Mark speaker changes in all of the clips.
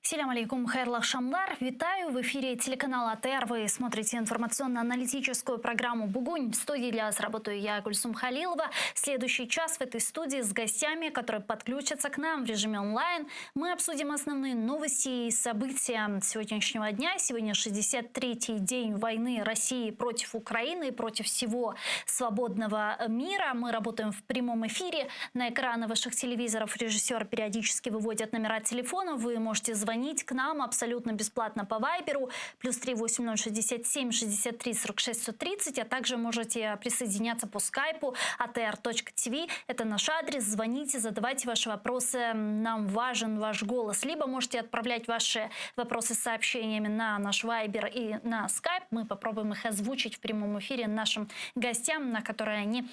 Speaker 1: Селям алейкум, хайрлах шамлар. Витаю в эфире телеканала АТР. Вы смотрите информационно-аналитическую программу «Бугунь». В студии для вас работаю я, Гульсум Халилова. Следующий час в этой студии с гостями, которые подключатся к нам в режиме онлайн. Мы обсудим основные новости и события сегодняшнего дня. Сегодня 63-й день войны России против Украины и против всего свободного мира. Мы работаем в прямом эфире. На экраны ваших телевизоров режиссеры периодически выводят номера телефонов. Вы можете звонить к нам абсолютно бесплатно по Вайберу +3 8067 63 46 130, а также можете присоединяться по скайпу atr.tv. Это наш адрес. Звоните, задавайте ваши вопросы. Нам важен ваш голос. Либо можете отправлять ваши вопросы с сообщениями на наш Вайбер и на скайп. Мы попробуем их озвучить в прямом эфире нашим гостям, на которые они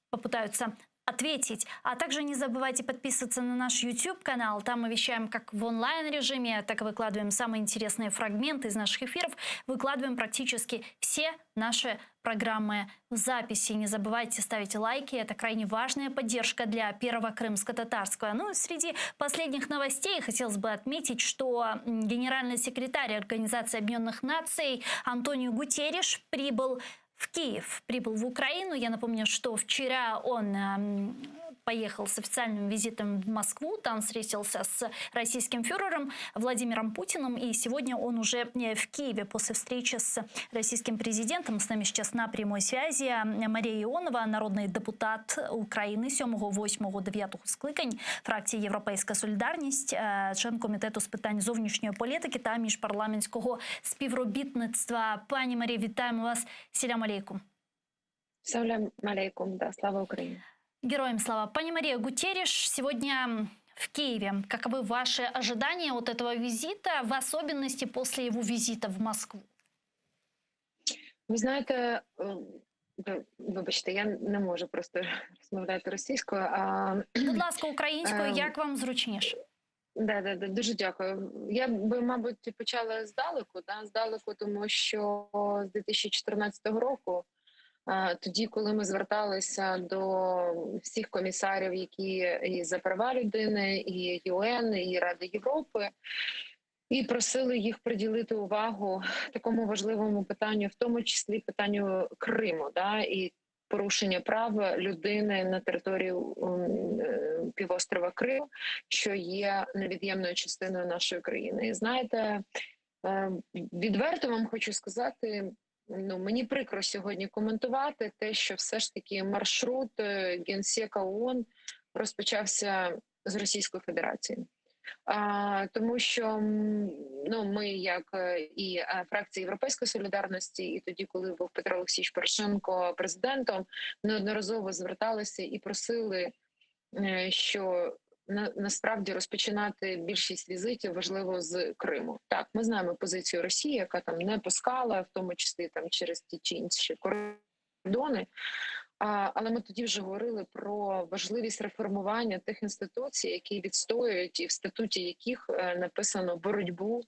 Speaker 1: попытаются ответить. А также не забывайте подписываться на наш YouTube-канал. Там мы вещаем как в онлайн-режиме, так и выкладываем самые интересные фрагменты из наших эфиров. Выкладываем практически все наши программы в записи. Не забывайте ставить лайки. Это крайне важная поддержка для Первого Крымско-Татарского. Ну и среди последних новостей хотелось бы отметить, что генеральный секретарь Организации Объединенных Наций Антонио Гутерриш прибыл в Киев, прибыл в Украину. Я напомню, что вчера он поехал с официальным визитом в Москву, там встретился с российским фюрером Владимиром Путиным, и сегодня он уже в Киеве после встречи с российским президентом. С нами сейчас на прямой связи Марія Іонова, народний депутат України 7, 8, 9 скликань, фракції «Європейська солідарність», член комітету з питань зовнішньої політики та міжпарламентського співробітництва. Пані Марія, вітаємо вас. Селям алейкум.
Speaker 2: Салям алейкум, да, слава Украине.
Speaker 1: Героям слава. Пани Мария, Гутерриш сегодня в Киеве. Каковы ваши ожидания от этого визита, в особенности после его визита в Москву?
Speaker 2: Ви знаєте, вибачте, я не можу просто розмовляти російською.
Speaker 1: Будь ласка, українською, як вам зручніше?
Speaker 2: Да, дуже дякую. Я би, мабуть, почала здалеку, тому що з 2014 року, тоді, коли ми зверталися до всіх комісарів, які і за права людини, і ЮН, і Ради Європи, і просили їх приділити увагу такому важливому питанню, в тому числі питанню Криму, і порушення прав людини на території півострова Крим, що є невід'ємною частиною нашої країни. І знаєте, відверто вам хочу сказати, мені прикро сьогодні коментувати те, що все ж таки маршрут Генсека ООН розпочався з Російської Федерації. Тому що ми, як і фракція «Європейської солідарності», і тоді, коли був Петро Олексійович Порошенко президентом, неодноразово зверталися і просили, що насправді розпочинати більшість візитів важливо з Криму. Так, ми знаємо позицію Росії, яка там не пускала, в тому числі там через ті чи інші кордони. Але ми тоді вже говорили про важливість реформування тих інституцій, які відстоюють і в статуті яких написано боротьбу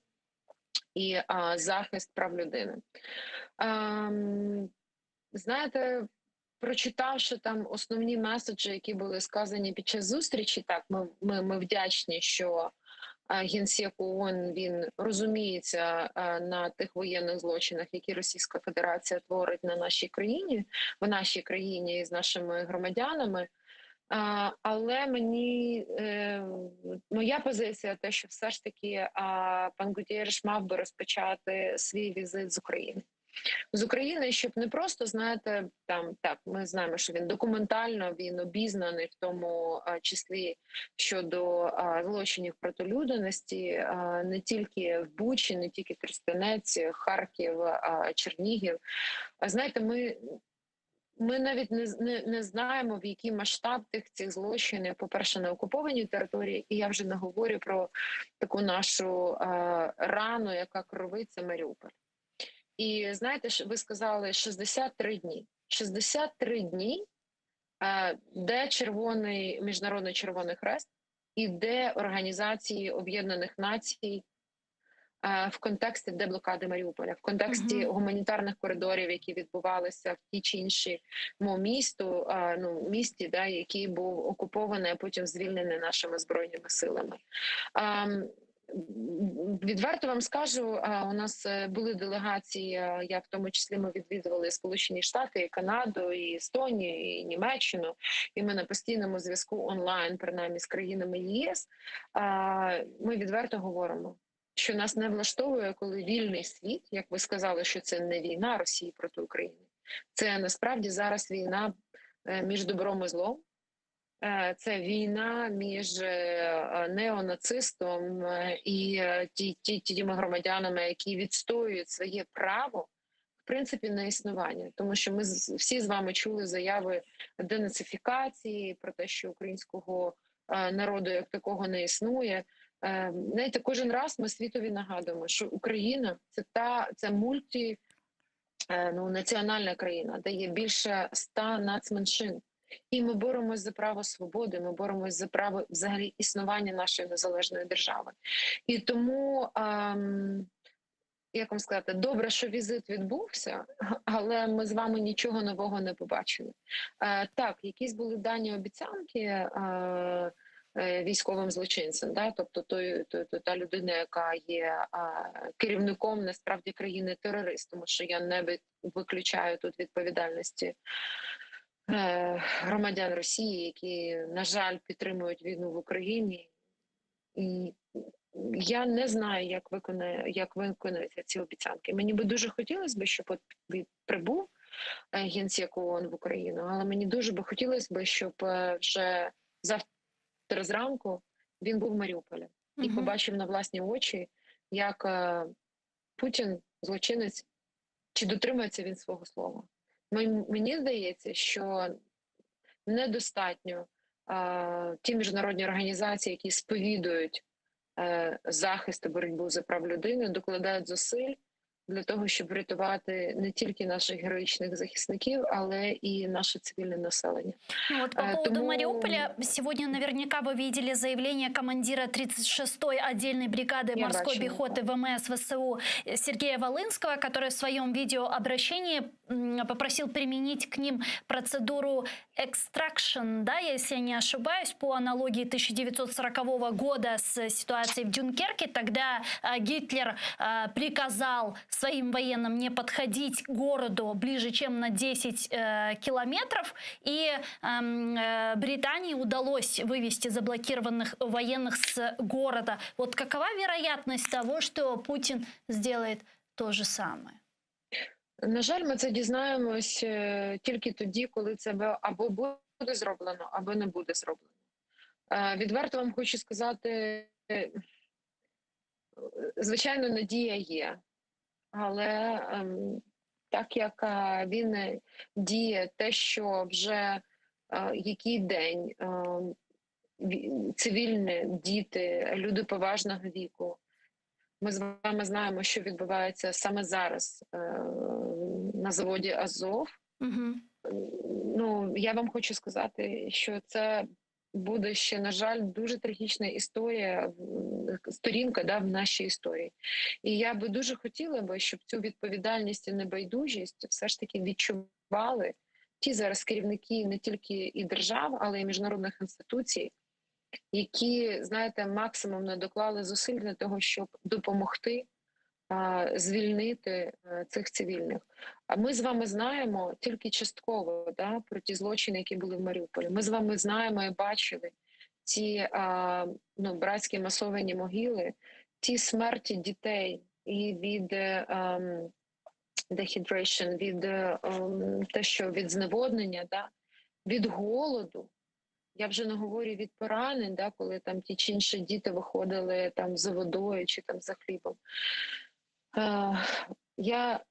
Speaker 2: і захист прав людини. Знаєте, прочитавши там основні меседжі, які були сказані під час зустрічі, так, ми вдячні, що Генсек ООН, він розуміється на тих воєнних злочинах, які Російська Федерація творить на нашій країні, в нашій країні і з нашими громадянами. Але моя позиція те, що все ж таки пан Гутерриш мав би розпочати свій візит з України. З України, щоб не просто, знаєте, ми знаємо, що він документально, він обізнаний, в тому числі щодо злочинів проти людяності, не тільки в Бучі, не тільки Тростянець, Харків, Чернігів. Знаєте, ми навіть не знаємо, в який масштаб цих злочинів, по-перше, на окупованій території, і я вже не говорю про таку нашу рану, яка кровить, це Маріуполь. І знаєте, ви сказали 63 дні. 63 дні, де Міжнародний Червоний Хрест і де Організації Об'єднаних Націй в контексті деблокади Маріуполя, в контексті гуманітарних коридорів, які відбувалися в тій чи іншій місті, який був окупований, а потім звільнений нашими збройними силами. Відверто вам скажу, у нас були делегації, я в тому числі ми відвідували Сполучені Штати, і Канаду, і Естонію, і Німеччину, і ми на постійному зв'язку онлайн, принаймні з країнами ЄС. Ми відверто говоримо, що нас не влаштовує, коли вільний світ, як ви сказали, що це не війна Росії проти України. Це насправді зараз війна між добром і злом. Це війна між неонацистом і тими громадянами, які відстоюють своє право, в принципі, на існування. Тому що ми всі з вами чули заяви денацифікації, про те, що українського народу як такого не існує. Знаєте, кожен раз ми світові нагадуємо, що Україна – це національна країна, де є більше 100 нацменшин. І ми боремось за право свободи, ми боремось за право взагалі існування нашої незалежної держави. І тому, як вам сказати, добре, що візит відбувся, але ми з вами нічого нового не побачили. Так, якісь були дані обіцянки військовим злочинцям, да? Тобто та людина, яка є керівником насправді країни-терорист, тому що я не виключаю тут відповідальності громадян Росії, які, на жаль, підтримують війну в Україні. І я не знаю, як виконуються ці обіцянки. Мені би дуже хотілося б, щоб прибув генсек ООН в Україну, але мені дуже би хотілося б, щоб вже завтра зранку він був в Маріуполі і побачив на власні очі, як Путін, злочинець, чи дотримується він свого слова. Мені здається, що недостатньо ті міжнародні організації, які сповідують захист і боротьбу за прав людини, докладають зусиль для того, щоб врятувати не тільки наших героїчних захисників, але і наше цивільне населення.
Speaker 1: Ну вот по поводу Мариуполя, сегодня наверняка вы видели заявление командира 36-й отдельной бригады морской пехоты ВМС ВСУ Сергея Волынского, который в своем видеообращении попросил применить к ним процедуру extraction, да, если я не ошибаюсь, по аналогии 1940 года с ситуацией в Дюнкерке. Тогда Гитлер приказал своим военным не подходить к городу ближе, чем на 10 километров, и Британии удалось вывести заблокированных военных с города. Вот какова вероятность того, что Путин сделает то же самое?
Speaker 2: На жаль, ми це дізнаємось тільки тоді, коли це або буде зроблено, або не буде зроблено. Відверто вам хочу сказати, звичайно, надія є. Але так як він діє, те, що вже який день цивільні діти, люди поважного віку, ми з вами знаємо, що відбувається саме зараз на заводі «Азов». Ну, я вам хочу сказати, що це буде ще, на жаль, дуже трагічна сторінка, да, в нашій історії. І я би дуже хотіла би, щоб цю відповідальність і небайдужість все ж таки відчували ті зараз керівники не тільки і держав, але й міжнародних інституцій, які, знаєте, максимум не доклали зусиль для того, щоб допомогти звільнити цих цивільних. А ми з вами знаємо тільки частково, да, про ті злочини, які були в Маріуполі. Ми з вами знаємо і бачили ті братські масовані могили, ті смерті дітей і від dehydration, від те, що від зневоднення, да, від голоду. Я вже не говорю від поранень, да, коли там ті чи інші діти виходили там за водою чи там за хлібом. Я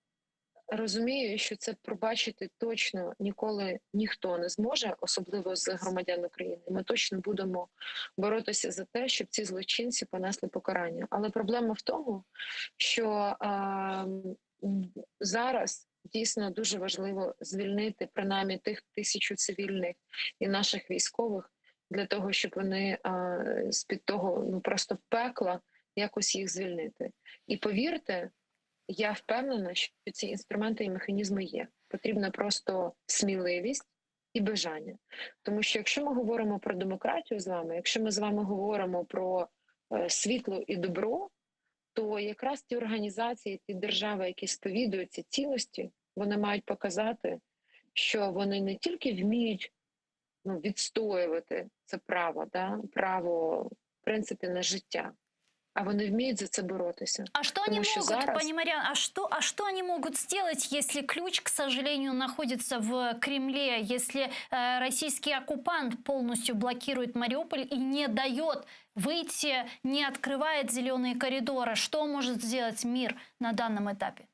Speaker 2: розумію, що це пробачити точно ніколи ніхто не зможе, особливо з громадян України. Ми точно будемо боротися за те, щоб ці злочинці понесли покарання. Але проблема в тому, що зараз дійсно дуже важливо звільнити принаймні тих 1000 цивільних і наших військових для того, щоб вони з-під того просто пекла якось їх звільнити. І повірте, я впевнена, що ці інструменти і механізми є. Потрібна просто сміливість і бажання. Тому що якщо ми говоримо про демократію з вами, якщо ми з вами говоримо про світло і добро, то якраз ті організації, ті держави, які сповідують ці цінності, вони мають показати, що вони не тільки вміють відстоювати це право, право, в принципі, на життя, а вони вміють за це боротися.
Speaker 1: А что они могут, пани Марьяна, что они могут сделать, если ключ, к сожалению, находится в Кремле, если российский оккупант полностью блокирует Мариуполь и не дает выйти, не открывает зеленые коридоры? Что может сделать мир на данном этапе?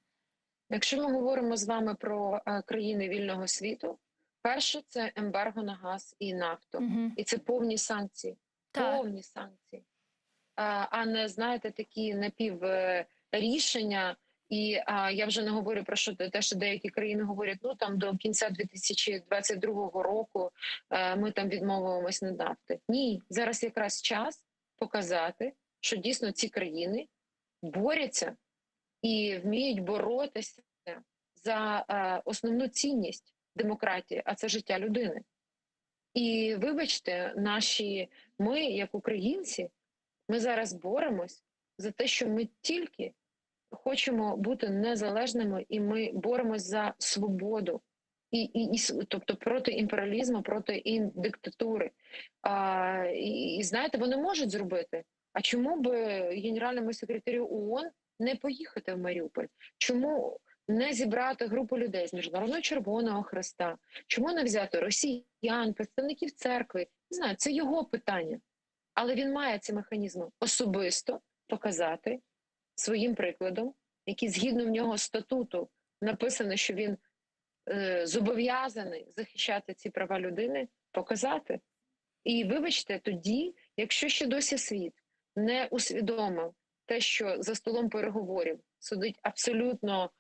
Speaker 2: Якщо ми говоримо з вами про країни вільного світу, перше – це ембарго на газ і нафту.
Speaker 1: Угу.
Speaker 2: І це повні санкції.
Speaker 1: Так.
Speaker 2: Повні санкції. А не, знаєте, такі напіврішення. І я вже не говорю про те, що деякі країни говорять, там до кінця 2022 року ми там відмовимось від нафти. Ні, зараз якраз час показати, що дійсно ці країни борються і вміють боротися за основну цінність демократії, а це життя людини. І вибачте, ми, як українці, ми зараз боремось за те, що ми тільки хочемо бути незалежними, і ми боремось за свободу, тобто проти імперіалізму, проти диктатури. І знаєте, вони можуть зробити. А чому б генеральному секретарю ООН не поїхати в Маріуполь? Чому не зібрати групу людей з Міжнародного Червоного Хреста? Чому не взяти росіян, представників церкви? Не знаю, це його питання. Але він має ці механізми особисто показати своїм прикладом, який згідно в нього статуту написано, що він зобов'язаний захищати ці права людини, показати. І вибачте, тоді, якщо ще досі світ не усвідомив те, що за столом переговорів сидить абсолютно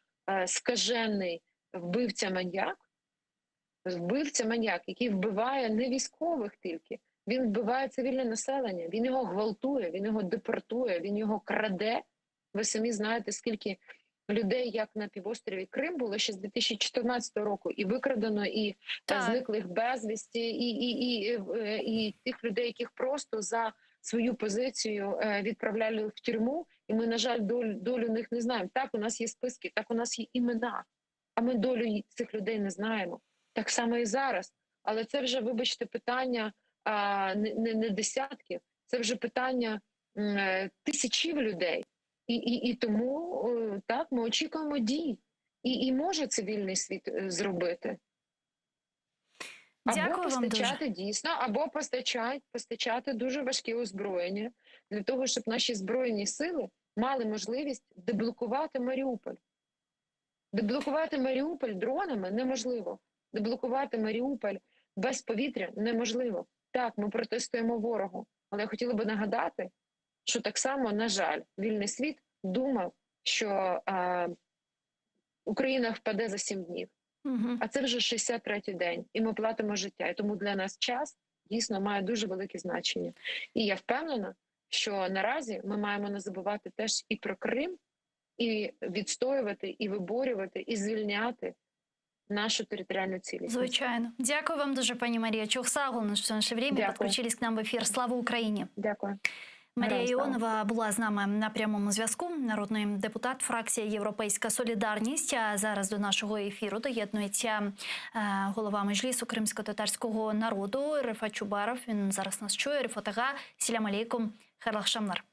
Speaker 2: скажений вбивця-маньяк, який вбиває не військових тільки, він вбиває цивільне населення, він його гвалтує, він його депортує, він його краде. Ви самі знаєте, скільки людей, як на півострові Крим, було ще з 2014 року, і викрадено, і зниклих безвісті, і тих людей, яких просто за свою позицію відправляли в тюрму, і ми, на жаль, долю них не знаємо. Так, у нас є списки, так, у нас є імена, а ми долю цих людей не знаємо. Так само і зараз. Але це вже, вибачте, питання не десятків, це вже питання тисячів людей. І тому так, ми очікуємо дій. І може цивільний світ зробити. Або постачати дійсно, або постачати дуже важкі озброєння для того, щоб наші Збройні сили мали можливість деблокувати Маріуполь. Деблокувати Маріуполь дронами неможливо. Деблокувати Маріуполь без повітря неможливо. Так, ми протистоїмо ворогу. Але я хотіла би нагадати, що так само, на жаль, вільний світ думав, що Україна впаде за 7 днів.
Speaker 1: Угу.
Speaker 2: А це вже 63-й день, і ми платимо життя. І тому для нас час дійсно має дуже велике значення. І я впевнена, що наразі ми маємо не забувати теж і про Крим, і відстоювати, і виборювати, і звільняти нашу територіальну цілісність.
Speaker 1: Звичайно. Дякую вам дуже, пані Марія Чухсагулна, що в наше время підключились к нам в ефір. Слава Україні!
Speaker 2: Дякую.
Speaker 1: Марія Іонова була з нами на прямому зв'язку. Народний депутат, фракція «Європейська солідарність». А зараз до нашого ефіру доєднується голова Меджлісу кримсько-татарського народу Рифат Чубаров. Він зараз нас чує. Рифат ага, селям алейкум, хайрлах шамлар.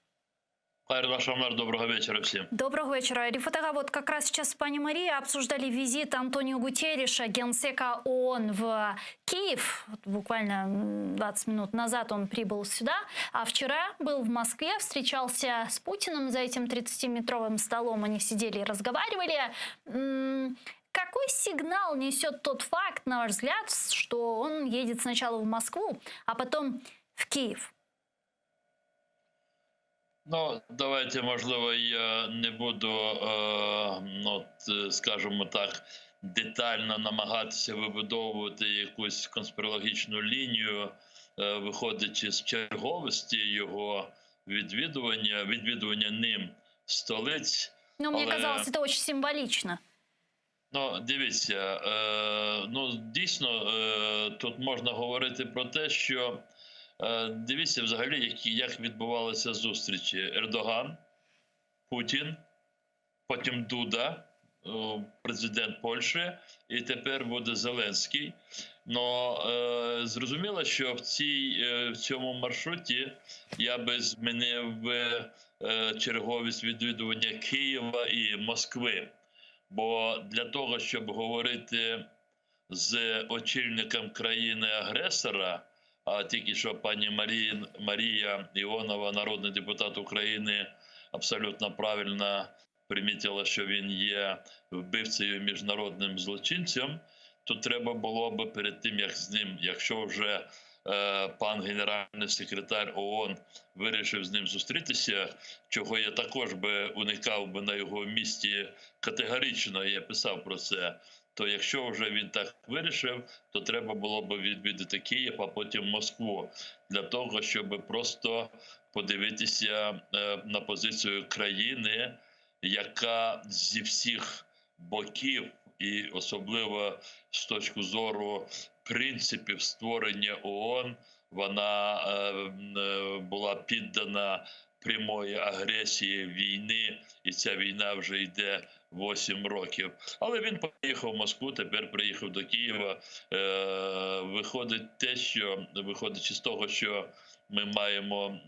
Speaker 3: Хайрлах шамлар, доброго вечера всем.
Speaker 1: Доброго вечера. Рифат ага, вот как раз сейчас пани Мария обсуждали визит Антонио Гутерриша, генсека ООН в Киев. Вот буквально 20 минут назад он прибыл сюда, а вчера был в Москве, встречался с Путиным за этим 30-метровым столом. Они сидели и разговаривали. Какой сигнал несет тот факт, на ваш взгляд, что он едет сначала в Москву, а потом в Киев?
Speaker 3: Ну, давайте, можливо, я не буду, скажімо так, детально намагатися вибудовувати якусь конспірологічну лінію, виходячи з черговості його відвідування ним столиць.
Speaker 1: Ну, мені казалось, це дуже символічно.
Speaker 3: Ну, дивіться, дійсно, тут можна говорити про те, що Дивіться взагалі, як відбувалися зустрічі. Ердоган, Путін, потім Дуда, президент Польщі, і тепер буде Зеленський. Но зрозуміло, що в цьому маршруті я би змінив черговість відвідування Києва і Москви. Бо для того, щоб говорити з очільником країни-агресора, а тільки що пані Марія Іонова, народний депутат України, абсолютно правильно примітила, що він є вбивцею, міжнародним злочинцем, то треба було б перед тим, як з ним, якщо вже пан генеральний секретар ООН вирішив з ним зустрітися, чого я також би уникав би на його місці категорично, я писав про це, то якщо вже він так вирішив, то треба було б відвідати Київ, а потім Москву, для того, щоб просто подивитися на позицію країни, яка зі всіх боків, і особливо з точки зору принципів створення ООН, вона була піддана прямої агресії війни, і ця війна вже йде 8 років. Але він поїхав в Москву, тепер приїхав до Києва. Виходячи з того, що ми маємо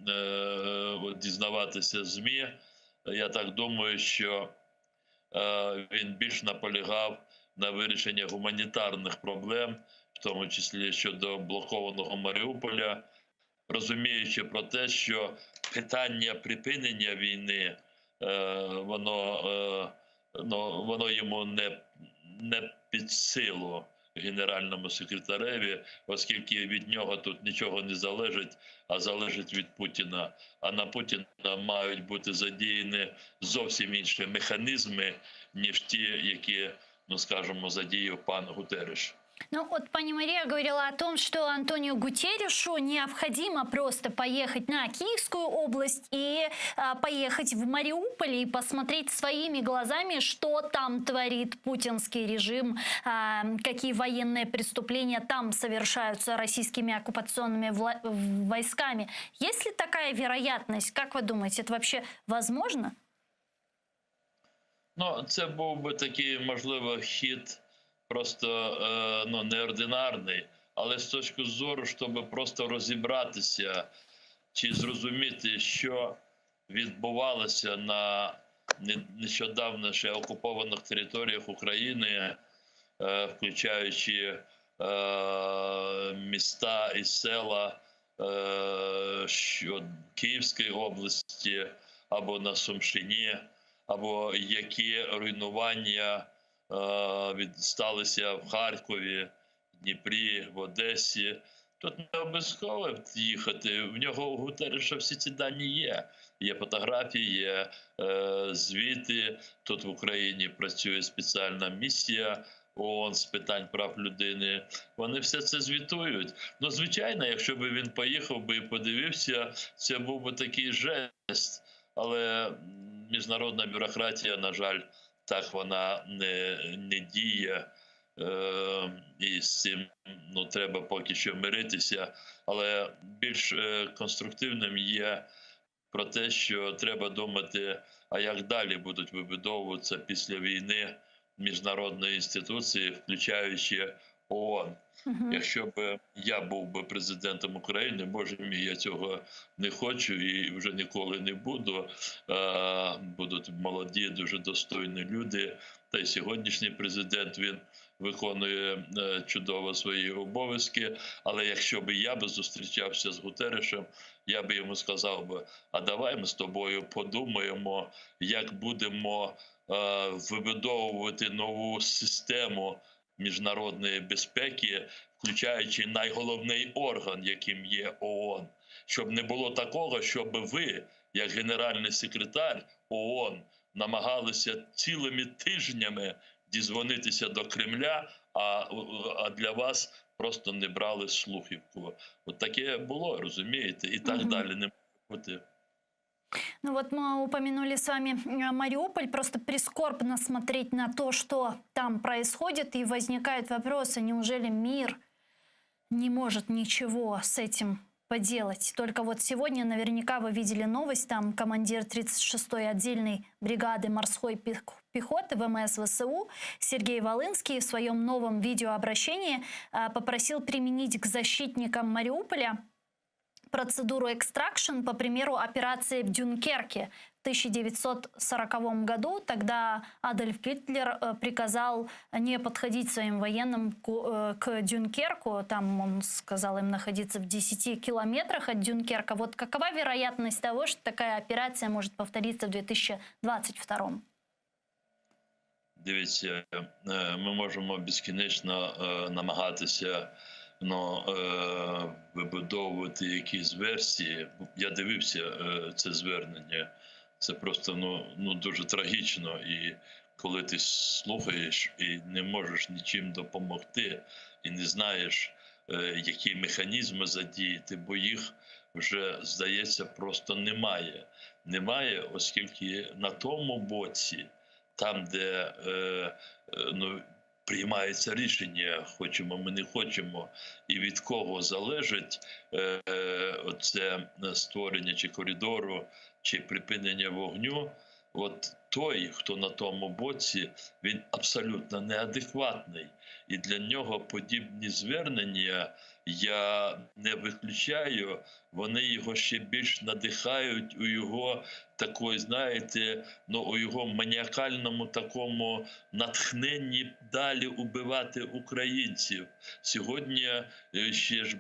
Speaker 3: дізнаватися ЗМІ, я так думаю, що він більш наполягав на вирішенні гуманітарних проблем, в тому числі щодо блокованого Маріуполя, розуміючи про те, що питання припинення війни, воно йому не під силу генеральному секретареві, оскільки від нього тут нічого не залежить, а залежить від Путіна. А на Путіна мають бути задіяні зовсім інші механізми, ніж ті, які, скажімо, задіяв пан Гутерреш.
Speaker 1: Ну вот пани Мария говорила о том, что Антонио Гутеррешу необходимо просто поехать на Киевскую область и поехать в Мариуполь и посмотреть своими глазами, что там творит путинский режим, какие военные преступления там совершаются российскими оккупационными войсками. Есть ли такая вероятность? Как вы думаете, это вообще возможно?
Speaker 3: Ну, це був би такий, можливо, хід просто неординарний, але з точки зору, щоб просто розібратися чи зрозуміти, що відбувалося на нещодавно ще окупованих територіях України, включаючи міста і села Київської області або на Сумщині, або які руйнування сталися в Харкові, в Дніпрі, в Одесі. Тут не обов'язково їхати. В нього у Гутерреша всі ці дані є. Є фотографії, є звіти. Тут в Україні працює спеціальна місія ООН з питань прав людини. Вони все це звітують. Ну, звичайно, якщо б він поїхав би і подивився, це був би такий жест. Але міжнародна бюрократія, на жаль, так вона не діє, і з цим треба поки що миритися. Але більш конструктивним є про те, що треба думати, а як далі будуть вибудовуватися після війни міжнародні інституції, включаючи ООН. Якщо б я був би президентом України, боже мій, я цього не хочу і вже ніколи не буду. Будуть молоді, дуже достойні люди. Та й сьогоднішній президент, він виконує чудово свої обов'язки. Але якщо б я зустрічався з Гутеррешем, я б йому сказав би, а давай ми з тобою подумаємо, як будемо вибудовувати нову систему міжнародної безпеки, включаючи найголовний орган, яким є ООН. Щоб не було такого, щоб ви, як генеральний секретар ООН, намагалися цілими тижнями дізвонитися до Кремля, а для вас просто не брали слухівку. От таке було, розумієте? І так далі не може бути.
Speaker 1: Ну вот мы упомянули с вами Мариуполь. Просто прискорбно смотреть на то, что там происходит. И возникают вопросы, неужели мир не может ничего с этим поделать. Только вот сегодня наверняка вы видели новость, там командир 36-й отдельной бригады морской пехоты ВМС ВСУ Сергей Волынский в своем новом видеообращении попросил применить к защитникам Мариуполя процедуру экстракшн по примеру операции в Дюнкерке в 1940 году. Тогда Адольф Гитлер приказал не подходить своим военным к Дюнкерку. Там он сказал им находиться в 10 километрах от Дюнкерка. Вот какова вероятность того, что такая операция может повториться в 2022?
Speaker 3: Дивіться, ми можемо безкінечно намагатися вибудовувати якісь версії. Я дивився це звернення. Це просто дуже трагічно. І коли ти слухаєш і не можеш нічим допомогти, і не знаєш, які механізми задіяти, бо їх вже, здається, просто немає. Немає, оскільки на тому боці, там, де приймається рішення, хочемо ми не хочемо, і від кого залежить оце створення чи коридору, чи припинення вогню, от той, хто на тому боці, він абсолютно неадекватний. І для нього подібні звернення, я не виключаю, вони його ще більш надихають у його такої, знаєте, у його маніакальному такому натхненні далі убивати українців. Сьогодні ще ж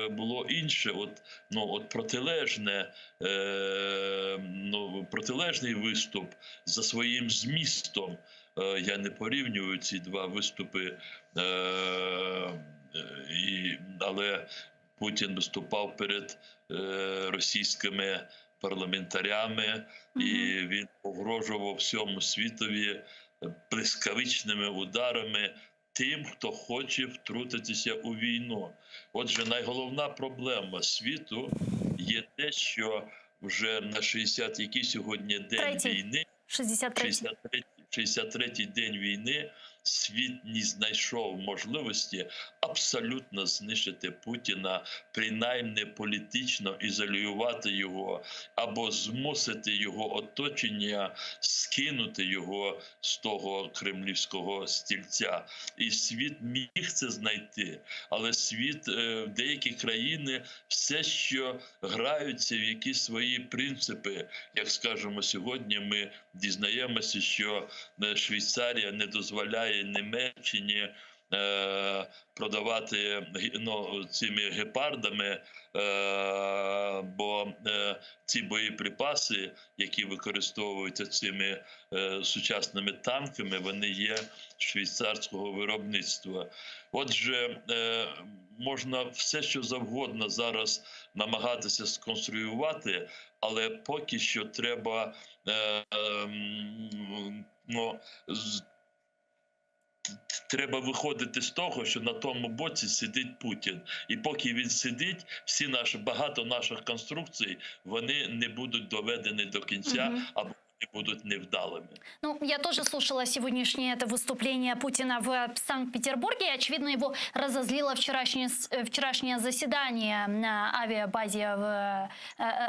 Speaker 3: було інше, протилежний виступ за своїм змістом. Я не порівнюю ці два виступи, але Путін виступав перед російськими парламентарями, і він погрожував всьому світові блискавичними ударами тим, хто хоче втрутитися у війну. Отже, найголовна проблема світу є те, що вже на 60-й сьогодні день війни, 63-й день війни, світ не знайшов можливості абсолютно знищити Путіна, принаймні політично ізолювати його, або змусити його оточення скинути його з того кремлівського стільця. І світ міг це знайти, але світ, деякі країни все, що граються в якісь свої принципи. Як, скажімо, сьогодні ми дізнаємося, що Швейцарія не дозволяє Німеччині продавати цими гепардами, бо ці боєприпаси, які використовуються цими сучасними танками, вони є швейцарського виробництва. Отже, можна все, що завгодно зараз намагатися сконструювати, але поки що треба треба виходити з того, що на тому боці сидить Путін. І поки він сидить, багато наших конструкцій, вони не будуть доведені до кінця, або будут невдалыми.
Speaker 1: Я тоже слушала сегодняшнее это выступление Путина в Санкт-Петербурге. Очевидно, его разозлило вчерашнее заседание на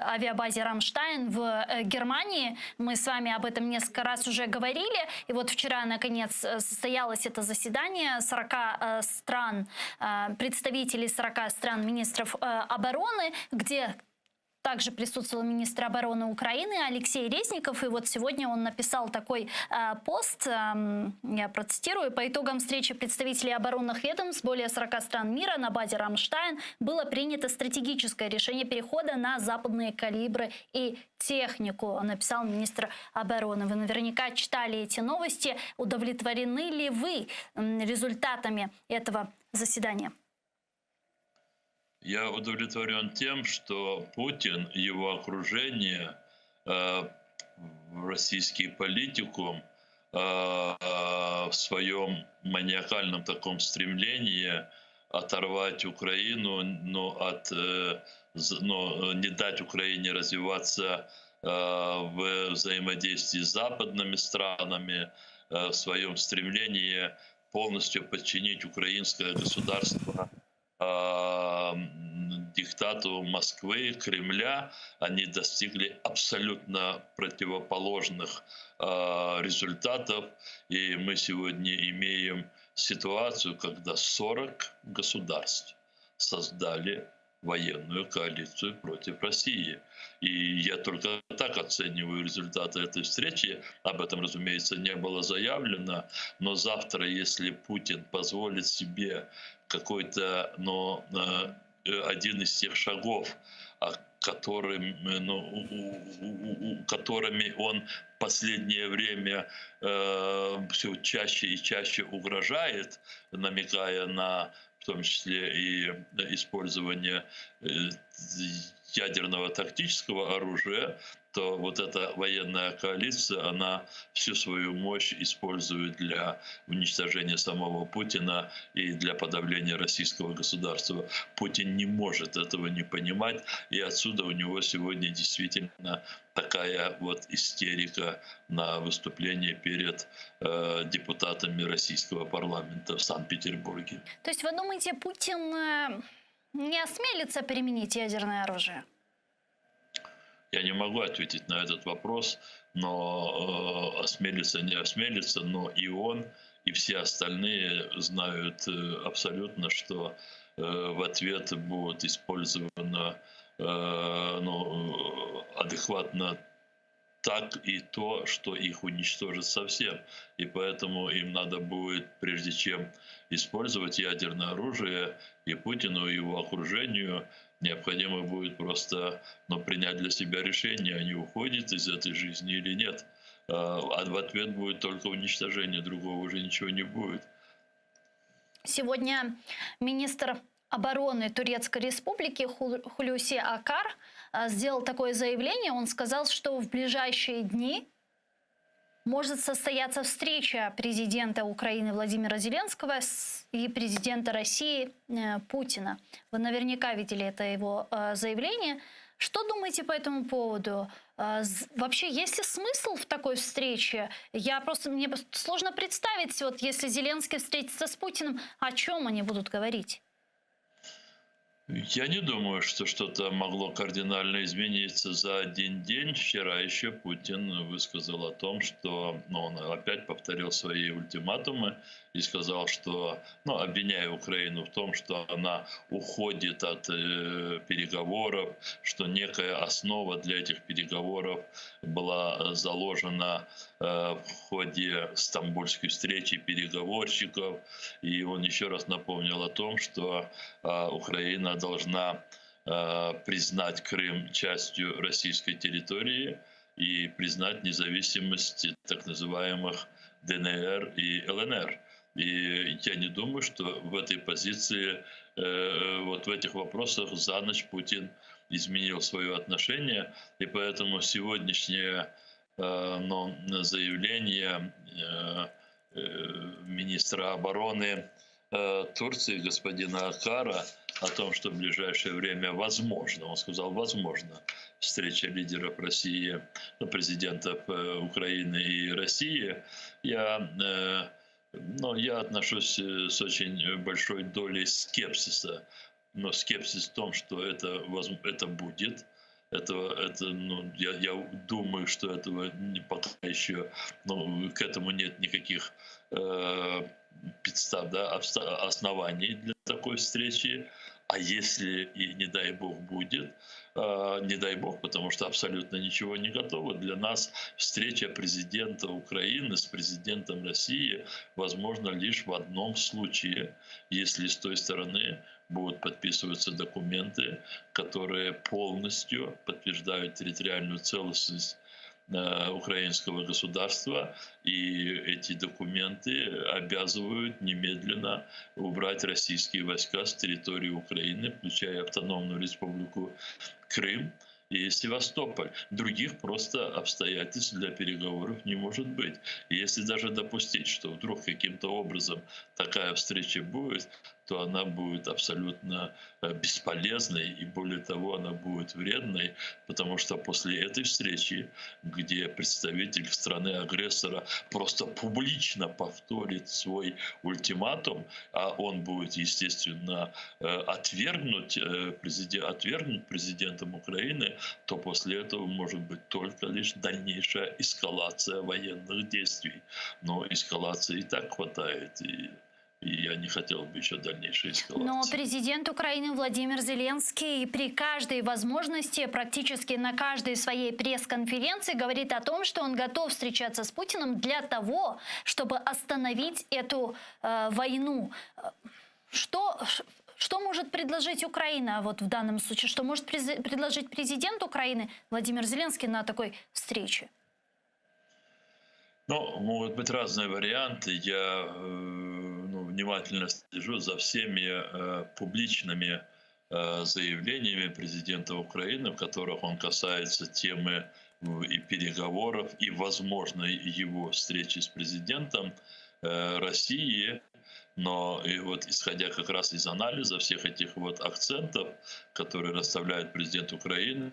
Speaker 1: авиабазе «Рамштайн» в Германии. Мы с вами об этом несколько раз уже говорили. И вот вчера, наконец, состоялось это заседание 40 стран, представителей 40 стран министров обороны, где также присутствовал министр обороны Украины Алексей Резников. И вот сегодня он написал такой пост, я процитирую: «По итогам встречи представителей оборонных ведомств более 40 стран мира на базе «Рамштайн» было принято стратегическое решение перехода на западные калибры и технику», написал министр обороны. Вы наверняка читали эти новости. Удовлетворены ли вы результатами этого заседания?
Speaker 3: Я удовлетворен тем, что Путин, его окружение, российский политикум в своем маниакальном таком стремлении оторвать Украину, не дать Украине развиваться в взаимодействии с западными странами, в своем стремлении полностью подчинить украинское государство диктату Москвы, Кремля, они достигли абсолютно противоположных результатов. И мы сегодня имеем ситуацию, когда 40 государств создали военную коалицию против России. И я только так оцениваю результаты этой встречи. Об этом, разумеется, не было заявлено. Но завтра, если Путин позволит себе какой-то, один из тех шагов, которыми он в последнее время все чаще и чаще угрожает, намекая на в том числе и использование ядерного тактического оружия, то вот эта военная коалиция, она всю свою мощь использует для уничтожения самого Путина и для подавления российского государства. Путин не может этого не понимать, и отсюда у него сегодня действительно такая вот истерика на выступление перед депутатами российского парламента в Санкт-Петербурге.
Speaker 1: То есть вы думаете, Путин не осмелится применить ядерное оружие?
Speaker 3: Я не могу ответить на этот вопрос, но осмелится, не осмелится, но и он, и все остальные знают абсолютно, что в ответ будет использовано адекватно так и то, что их уничтожит совсем. И поэтому им надо будет, прежде чем использовать ядерное оружие, и Путину, и его окружению, необходимо будет просто принять для себя решение, они уходят из этой жизни или нет. А в ответ будет только уничтожение, другого уже ничего не будет.
Speaker 1: Сегодня министр обороны Турецкой Республики Хулюси Акар сделал такое заявление. Он сказал, что в ближайшие дни может состояться встреча президента Украины Владимира Зеленского и президента России Путина. Вы наверняка видели это его заявление. Что думаете по этому поводу? Вообще, есть ли смысл в такой встрече? Мне сложно представить, вот если Зеленский встретится с Путиным, о чем они будут говорить?
Speaker 3: Я не думаю, что что-то могло кардинально измениться за один день. Вчера еще Путин высказал о том, что он опять повторил свои ультиматумы и сказал, что, обвиняя Украину в том, что она уходит от переговоров, что некая основа для этих переговоров была заложена в ходе Стамбульской встречи переговорщиков. И он еще раз напомнил о том, что Украина должна признать Крым частью российской территории и признать независимость так называемых ДНР и ЛНР. И я не думаю, что в этой позиции, вот в этих вопросах за ночь Путин изменил свое отношение. И поэтому сегодняшнее заявление министра обороны Турции господина Акара о том, что в ближайшее время возможно, он сказал возможно, встреча лидеров России, президентов Украины и России, я отношусь с очень большой долей скепсиса. Но скепсис в том, что это будет. Я думаю, что этого пока еще, к этому нет никаких подстав, оснований для такой встречи. А если и не дай бог будет, не дай бог, потому что абсолютно ничего не готово. Для нас встреча президента Украины с президентом России возможна лишь в одном случае, если с той стороны будут подписываться документы, которые полностью подтверждают территориальную целостность украинского государства, и эти документы обязывают немедленно убрать российские войска с территории Украины, включая Автономную Республику Крым и Севастополь. Других просто обстоятельств для переговоров не может быть. И если даже допустить, что вдруг каким-то образом такая встреча будет, то она будет абсолютно бесполезной, и более того, она будет вредной, потому что после этой встречи, где представитель страны-агрессора просто публично повторит свой ультиматум, а он будет, естественно, отвергнут президентом Украины, то после этого может быть только лишь дальнейшая эскалация военных действий. Но эскалации и так хватает, и я не хотел бы еще дальнейшей эскалации.
Speaker 1: Но президент Украины Владимир Зеленский при каждой возможности, практически на каждой своей пресс-конференции говорит о том, что он готов встречаться с Путиным для того, чтобы остановить эту войну. Что может предложить Украина вот в данном случае? Что может предложить президент Украины Владимир Зеленский на такой встрече?
Speaker 3: Ну, могут быть разные варианты. Я внимательно слежу за всеми публичными заявлениями президента Украины, в которых он касается темы и переговоров, и возможной его встречи с президентом России. Но и вот исходя как раз из анализа всех этих вот акцентов, которые расставляет президент Украины,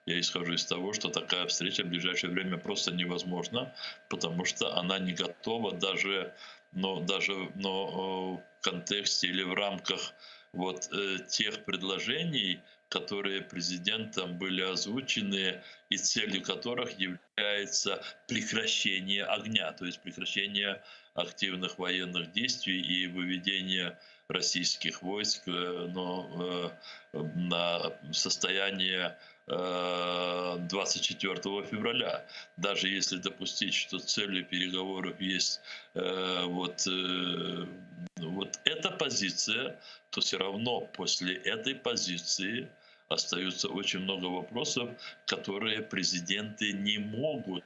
Speaker 3: я исхожу из того, что такая встреча в ближайшее время просто невозможна, потому что она не готова даже в контексте или в рамках вот тех предложений, которые президентом были озвучены и целью которых является прекращение огня, то есть прекращение активных военных действий и выведение российских войск на состояние 24 февраля. Даже если допустить, что целью переговоров есть вот эта позиция, то все равно после этой позиции остается очень много вопросов, которые президенты не могут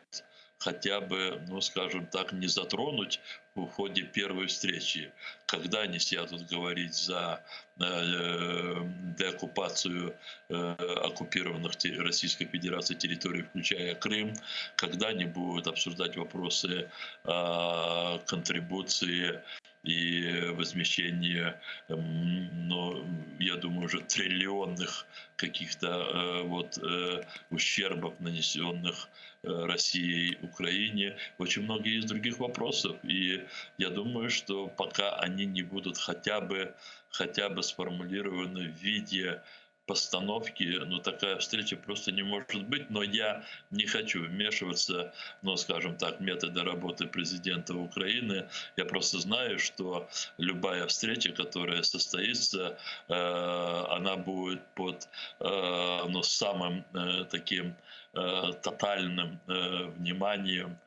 Speaker 3: хотя бы, скажем так, не затронуть в ходе первой встречи. Когда они сядут говорить за деоккупацию оккупированных Российской Федерацией территорий, включая Крым, когда они будут обсуждать вопросы контрибуции и возмещения, я думаю, уже триллионных каких-то ущербов, нанесенных Россией, Украине, очень многие из других вопросов. И я думаю, что пока они не будут хотя бы сформулированы в виде постановки, такая встреча просто не может быть. Но я не хочу вмешиваться, скажем так, в методы работы президента Украины. Я просто знаю, что любая встреча, которая состоится, она будет под самым таким тотальным вниманием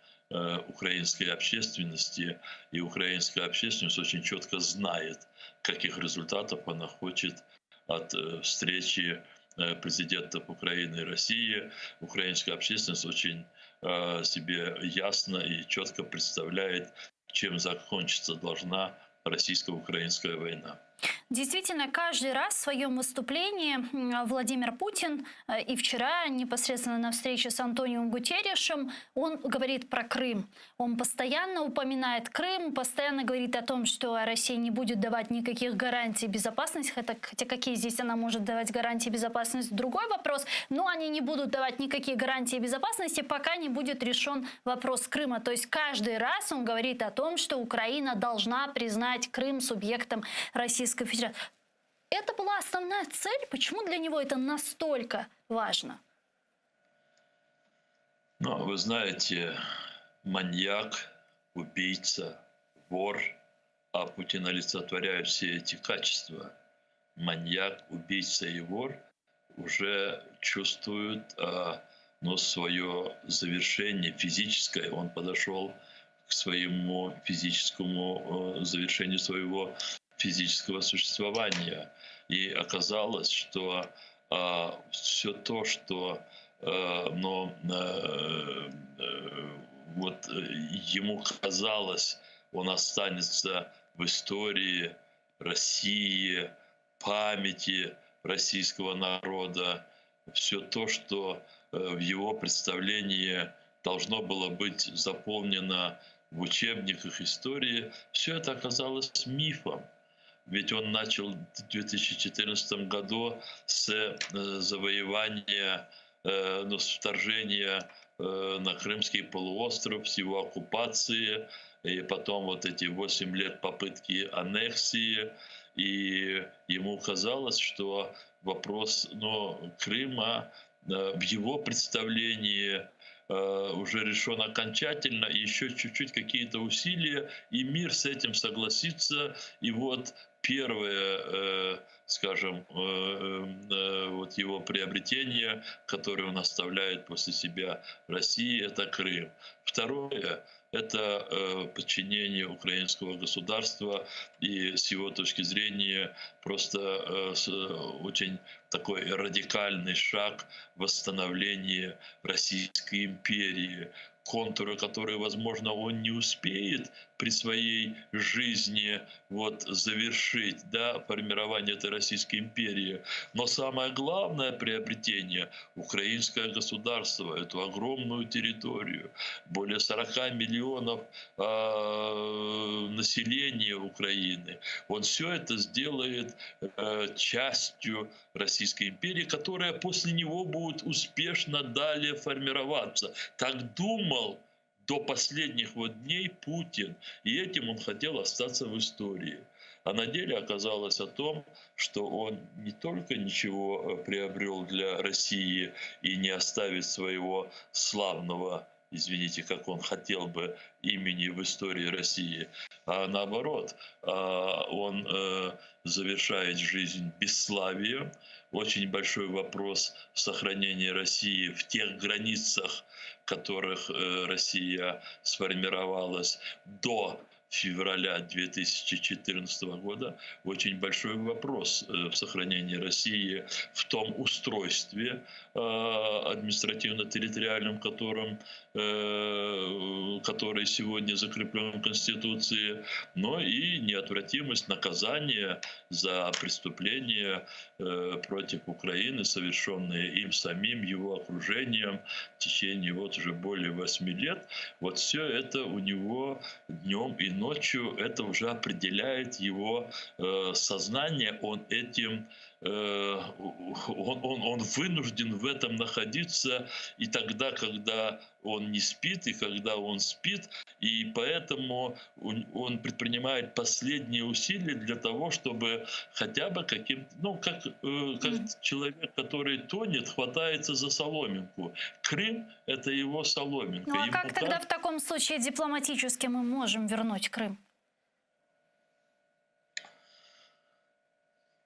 Speaker 3: украинской общественности. И украинская общественность очень четко знает, каких результатов она хочет от встречи президентов Украины и России. Украинская общественность очень себе ясно и четко представляет, чем закончиться должна российско-украинская война.
Speaker 1: Действительно, каждый раз в своем выступлении Владимир Путин и вчера непосредственно на встрече с Антонио Гутерришем, он говорит про Крым. Он постоянно упоминает Крым, постоянно говорит о том, что Россия не будет давать никаких гарантий безопасности. Хотя какие здесь она может давать гарантии безопасности, другой вопрос. Но они не будут давать никакие гарантии безопасности, пока не будет решен вопрос Крыма. То есть каждый раз он говорит о том, что Украина должна признать Крым субъектом Российской Федерации. Это была основная цель? Почему для него это настолько важно?
Speaker 3: Вы знаете, маньяк, убийца, вор, а Путин олицетворяет все эти качества. Маньяк, убийца и вор уже чувствуют свое завершение физическое. Он подошел к своему физическому завершению своего физического существования. И оказалось, что все то, что ему казалось, он останется в истории России, памяти российского народа, все то, что в его представлении должно было быть заполнено в учебниках истории, все это оказалось мифом. ведь он начал в 2014 году с завоевания, с вторжения на Крымский полуостров, с его оккупации, и потом вот эти 8 лет попытки аннексии. И ему казалось, что вопрос Крыма в его представлении уже решен окончательно, и еще чуть-чуть какие-то усилия, и мир с этим согласится. И вот первое, скажем, вот его приобретение, которое он оставляет после себя России, это Крым. Второе — это подчинение украинского государства, и с его точки зрения просто очень такой радикальный шаг восстановления Российской империи, контуры, которые, возможно, он не успеет при своей жизни завершить, формирование этой Российской империи. Но самое главное приобретение — украинское государство, эту огромную территорию, более 40 миллионов населения Украины. Он все это сделает частью Российской империи, которая после него будет успешно далее формироваться. Так думал до последних дней Путин, и этим он хотел остаться в истории. А на деле оказалось о том, что он не только ничего приобрел для России и не оставит своего славного, извините, как он хотел бы, имени в истории России, а наоборот, он завершает жизнь бесславием. Очень большой вопрос сохранения России в тех границах, в которых Россия сформировалась до февраля 2014 года. Очень большой вопрос в сохранении России в том устройстве административно-территориальном, который сегодня закреплен в Конституции, но и неотвратимость наказания за преступления против Украины, совершенные им самим, его окружением в течение уже более 8 лет. Вот все это у него днем и ночью, это уже определяет его сознание, он этим он вынужден в этом находиться и тогда, когда он не спит, и когда он спит, и поэтому он предпринимает последние усилия для того, чтобы хотя бы как человек, который тонет, хватается за соломинку. Крым — это его соломинка.
Speaker 1: Ну а как тогда в таком случае дипломатически мы можем вернуть Крым?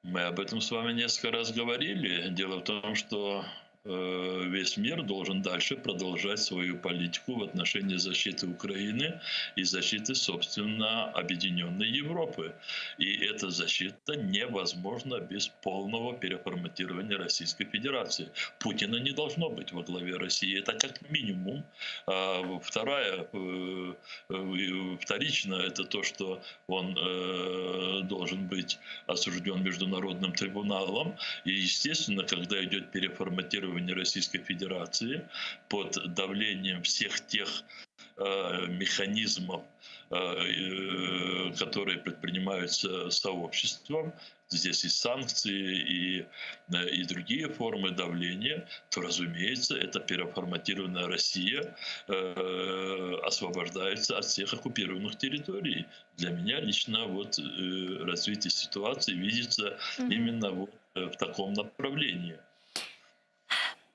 Speaker 3: Мы об этом с вами несколько раз говорили. Дело в том, что весь мир должен дальше продолжать свою политику в отношении защиты Украины и защиты, собственно, объединенной Европы. И эта защита невозможна без полного переформатирования Российской Федерации. Путина не должно быть во главе России. Это как минимум. Вторично, это то, что он должен быть осужден Международным трибуналом. И, естественно, когда идет переформатирование Российской Федерации под давлением всех тех механизмов, которые предпринимаются сообществом, здесь и санкции, и другие формы давления, то, разумеется, эта переформатированная Россия освобождается от всех оккупированных территорий. Для меня лично развитие ситуации видится именно в таком направлении.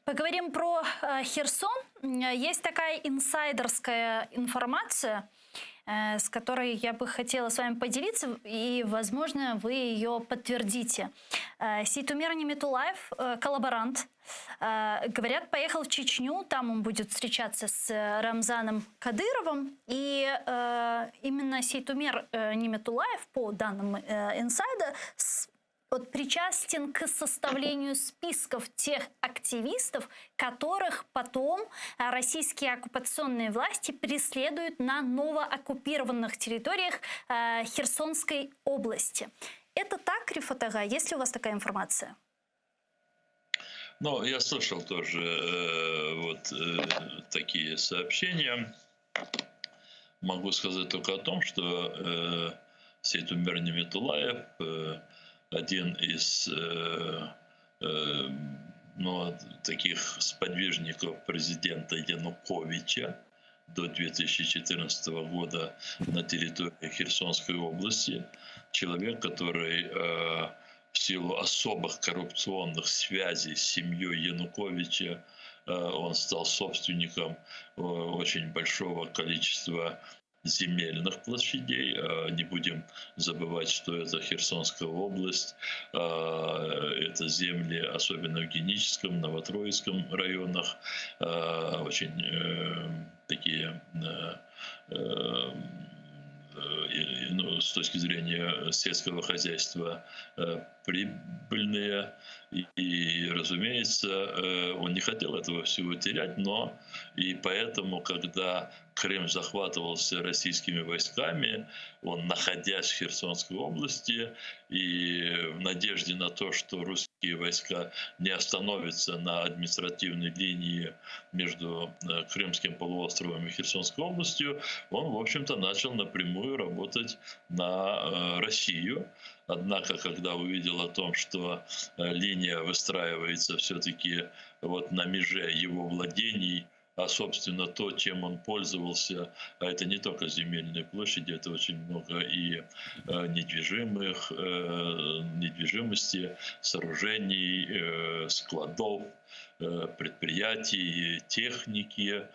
Speaker 1: Поговорим про Херсон. Есть такая инсайдерская информация, с которой я бы хотела с вами поделиться, и, возможно, вы ее подтвердите. Сейтумер Ниметулаев, коллаборант, говорят, поехал в Чечню, там он будет встречаться с Рамзаном Кадыровым, и именно Сейтумер Ниметулаев, по данным инсайда, причастен к составлению списков тех активистов, которых потом российские оккупационные власти преследуют на новооккупированных территориях Херсонской области. Это так, Рифат Ага? Есть ли у вас такая информация?
Speaker 3: Я слышал тоже такие сообщения. Могу сказать только о том, что Сейтумер Неметулаев, один из таких сподвижников президента Януковича до 2014 года на территории Херсонской области. Человек, который в силу особых коррупционных связей с семьей Януковича, он стал собственником очень большого количества земельных площадей. Не будем забывать, что это Херсонская область, это земли, особенно в Геническом, Новотроицком районах, очень такие, с точки зрения сельского хозяйства, прибыльные. И, разумеется, он не хотел этого всего терять, но и поэтому, когда Крым захватывался российскими войсками, он, находясь в Херсонской области, и в надежде на то, что русские войска не остановятся на административной линии между Крымским полуостровом и Херсонской областью, он, в общем-то, начал напрямую работать на Россию. Однако, когда увидел о том, что линия выстраивается все-таки вот на меже его владений, а, собственно, то, чем он пользовался, а это не только земельные площади, это очень много и недвижимости, сооружений, складов, предприятий, техники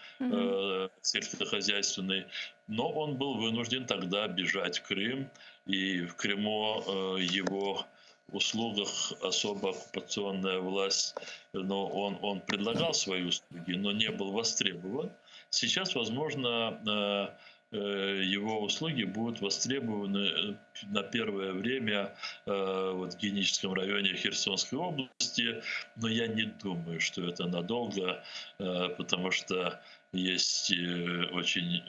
Speaker 3: сельскохозяйственной. Но он был вынужден тогда бежать в Крым, и в Крыму его услугах особо оккупационная власть, но он предлагал свои услуги, но не был востребован. Сейчас, возможно, его услуги будут востребованы на первое время вот в Геническом районе Херсонской области, но я не думаю, что это надолго, потому что есть очень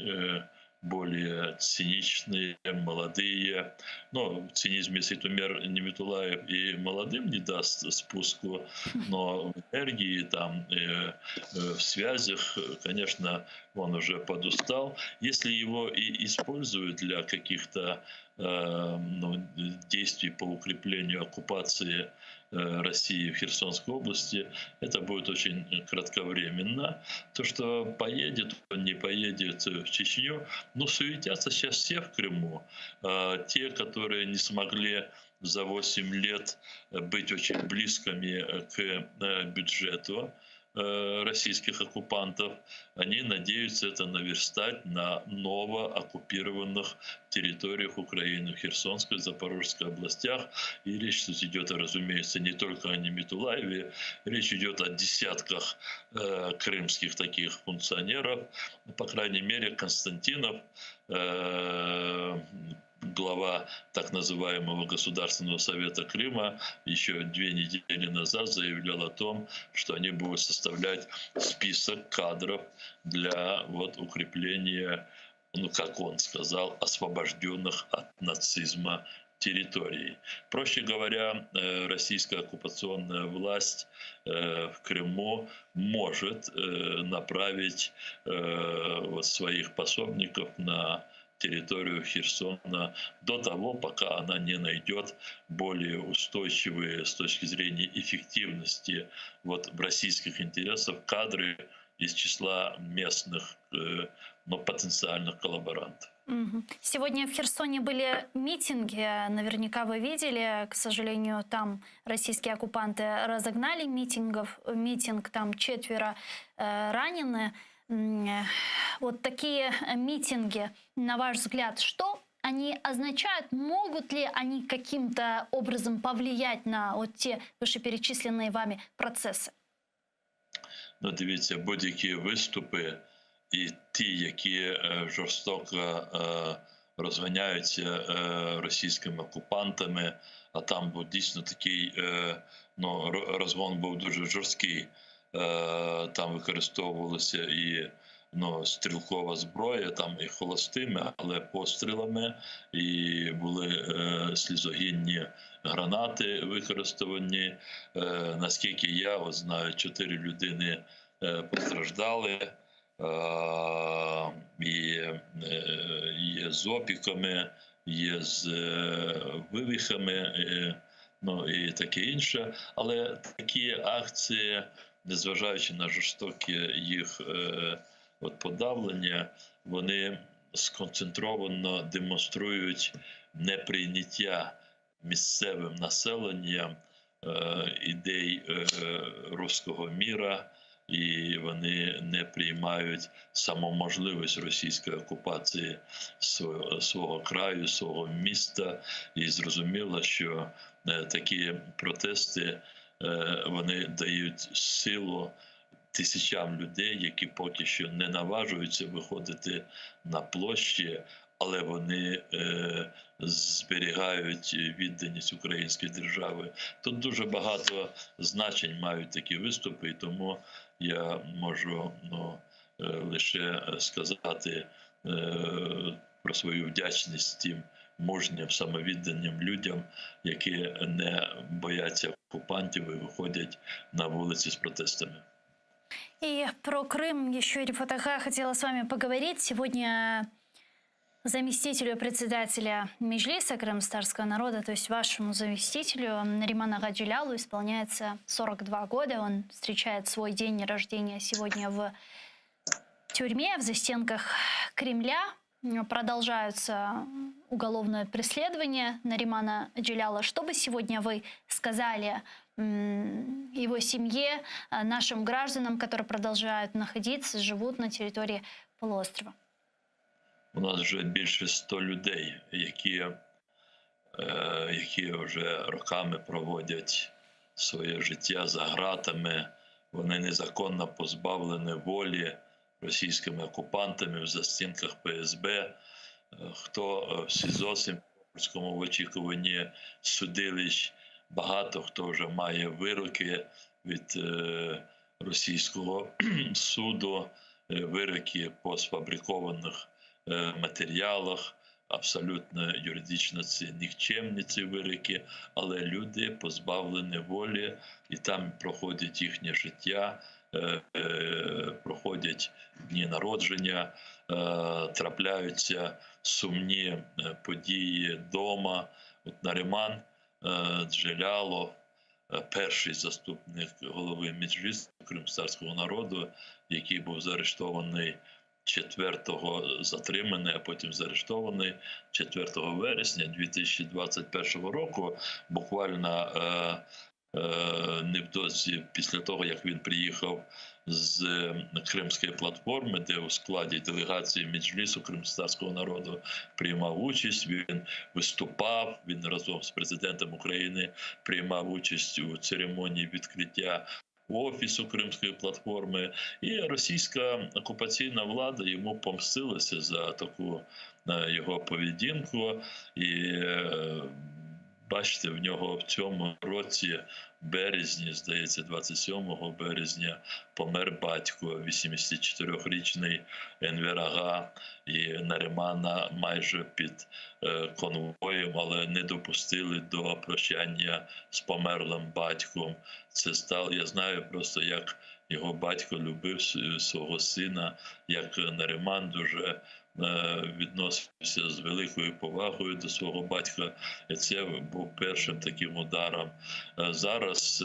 Speaker 3: более циничные, молодые. Но в цинизме Сейтумер Неметулаев и молодым не даст спуску, но в энергии, там, в связях, конечно, он уже подустал. Если его и используют для каких-то действий по укреплению оккупации России в Херсонской области, это будет очень кратковременно. То, что поедет, он не поедет в Чечню, суетятся сейчас все в Крыму. Те, которые не смогли за 8 лет быть очень близкими к бюджету российских оккупантов, они надеются это наверстать на новооккупированных территориях Украины, в Херсонской, Запорожской областях. И речь тут идет, разумеется, не только о Неметулаеве, речь идет о десятках крымских таких функционеров, по крайней мере, Константинов, глава так называемого Государственного совета Крыма, еще 2 недели назад заявлял о том, что они будут составлять список кадров для укрепления, как он сказал, освобожденных от нацизма территорий. Проще говоря, российская оккупационная власть в Крыму может направить своих пособников на территорию Херсона до того, пока она не найдет более устойчивые с точки зрения эффективности в российских интересах кадры из числа местных, но потенциальных коллаборантов.
Speaker 1: Сегодня в Херсоне были митинги, наверняка вы видели. К сожалению, там российские оккупанты разогнали митинг, там 4 ранены. Вот такие митинги, на ваш взгляд, что они означают? Могут ли они каким-то образом повлиять на те вышеперечисленные вами процессы?
Speaker 3: Дивіться, будь-які виступи і ті, які жорстоко розганяються російськими окупантами, а там був дійсно такий, розгон був дуже жорсткий, там використовувалося і стрілкова зброя, там і холостими, але пострілами, і були слізогінні гранати використані. Наскільки я знаю, 4 людини постраждали, і є з опіками, є з вивіхами, ну і таке інше. Але такі акції, незважаючи на жорстокі їх подавлення, вони сконцентровано демонструють неприйняття місцевим населенням ідей руського міра, і вони не приймають саму можливість російської окупації свого краю, свого міста. І зрозуміло, що такі протести вони дають силу тисячам людей, які поки що не наважуються виходити на площі, але вони зберігають відданість української держави. Тут дуже багато значень мають такі виступи, і тому я можу лише сказати про свою вдячність тим мужнім, самовідданим людям, які не бояться окупантів і виходять на вулиці з протестами.
Speaker 1: И про Крым еще, Рифат Ага, хотела с вами поговорить. Сегодня заместителю председателя Меджлиса крымстарского народа, то есть вашему заместителю Нариману Ага Джилялу, исполняется 42 года. Он встречает свой день рождения сегодня в тюрьме, в застенках Кремля. Продолжаются уголовное преследование Наримана Джиляла. Что бы сегодня вы сказали его семье, нашим гражданам, которые продолжают находиться, живут на территории полуострова?
Speaker 3: У нас вже більше 100 людей, які вже роками проводять своє життя за ґратами. Вони незаконно позбавлені волі російськими окупантами в застінках ПСБ. Хто в СІЗО Сімферопольському в очікуванні судилищ, багато хто вже має вироки від російського суду, вироки по сфабрикованих матеріалах. Абсолютно юридично це нікчемні ці вироки, але люди позбавлені волі, і там проходить їхнє життя, проходять дні народження, трапляються сумні події вдома. От Наріман Джиляло, перший заступник голови Меджлісу кримстарського народу, який був заарештований 4-го, затриманий, а потім заарештований 4 вересня 2021 року, буквально невдовзі після того, як він приїхав з Кримської платформи, де у складі делегації Меджлісу кримстарського народу приймав участь, він виступав, він разом з президентом України приймав участь у церемонії відкриття офісу Кримської платформи, і російська окупаційна влада йому помстилася за таку його поведінку. І бачите, в нього в цьому році, в березні, здається, 27 березня, помер батько, 84-річний Енвер Ага, і Нарімана майже під конвоєм, але не допустили до прощання з померлим батьком. Це стало, я знаю просто, як його батько любив свого сина, як Наріман дуже відносився з великою повагою до свого батька. І це був першим таким ударом. Зараз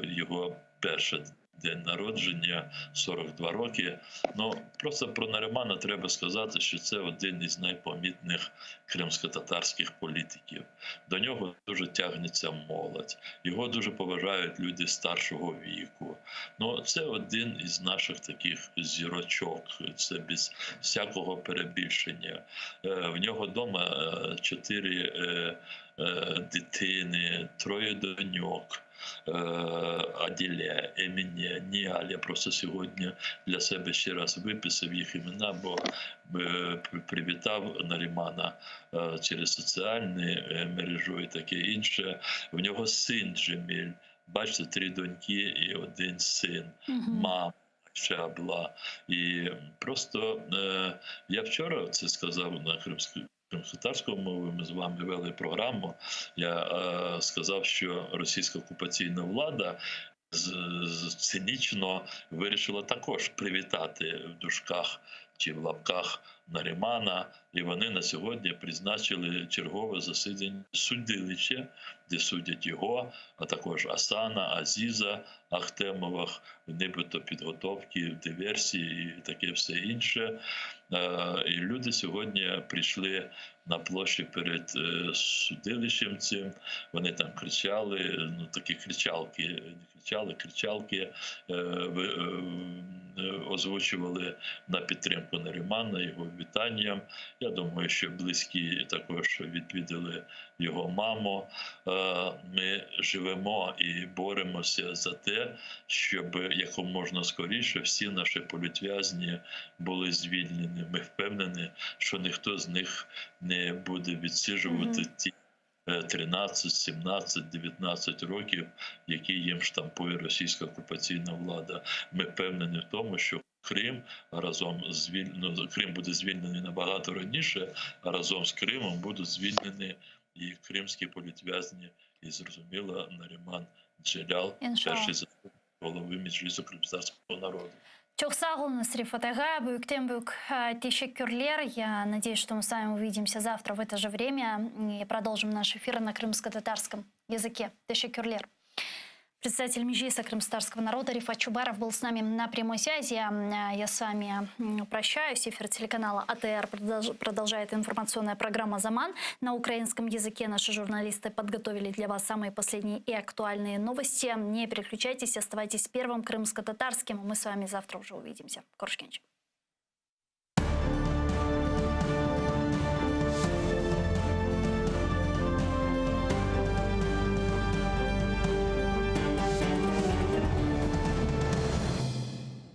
Speaker 3: його перший день народження, 42 роки. Ну, просто про Нарімана треба сказати, що це один із найпомітних кримсько-татарських політиків. До нього дуже тягнеться молодь. Його дуже поважають люди старшого віку. Ну, це один із наших таких зірочок. Це без всякого перебільшення. В нього вдома 4 дитини, 3 доньок. Аділя, Еміня, Ніаль. Я просто сьогодні для себе ще раз виписав їх імена, бо привітав Нарімана через соціальні мережу і таке інше. В нього син Джеміль. Бачите, 3 доньки і 1 син. Мама ще була. І просто я вчора це сказав на кримськотатарською мовою, ми з вами вели програму, я сказав, що російська окупаційна влада цинічно вирішила також привітати в дужках чи в лапках Нарімана, і вони на сьогодні призначили чергове засідання судилища, де судять його, а також Асана, Азіза, Ахтемових, нібито підготовки, диверсії і таке все інше. І люди сьогодні прийшли на площі перед судилищем цим, вони там кричали, ну такі кричалки, кричалки озвучували на підтримку Нарімана, його вітанням. Я думаю, що близькі також відвідали його маму. Ми живемо і боремося за те, щоб якомога скоріше всі наші політв'язні були звільнені. Ми впевнені, що ніхто з них не буде відсиджувати ті 13, 17, 19 років, які їм штампує російська окупаційна влада. Ми впевнені в тому, що Крим Крим буде звільнений набагато раніше, а разом з Кримом будуть звільнені і кримські політв'язні, і, зрозуміло, Наріман Джелял, перший заступник голови Меджлису кримтатарского народа.
Speaker 1: Çok sağ olun Насриф Атага, büyükten büyük teşekkürler. Я надеюсь, что мы с вами увидимся завтра в это же время и продолжим наш эфир на крымско-татарском языке. Teşekkürler. Председатель Меджлиса крымско-татарского народа Рифат Чубаров был с нами на прямой связи. Я с вами прощаюсь. Эфир телеканала АТР продолжает информационная программа «Заман». На украинском языке наши журналисты подготовили для вас самые последние и актуальные новости. Не переключайтесь, оставайтесь первым крымско-татарским. Мы с вами завтра уже увидимся. Коршкенч.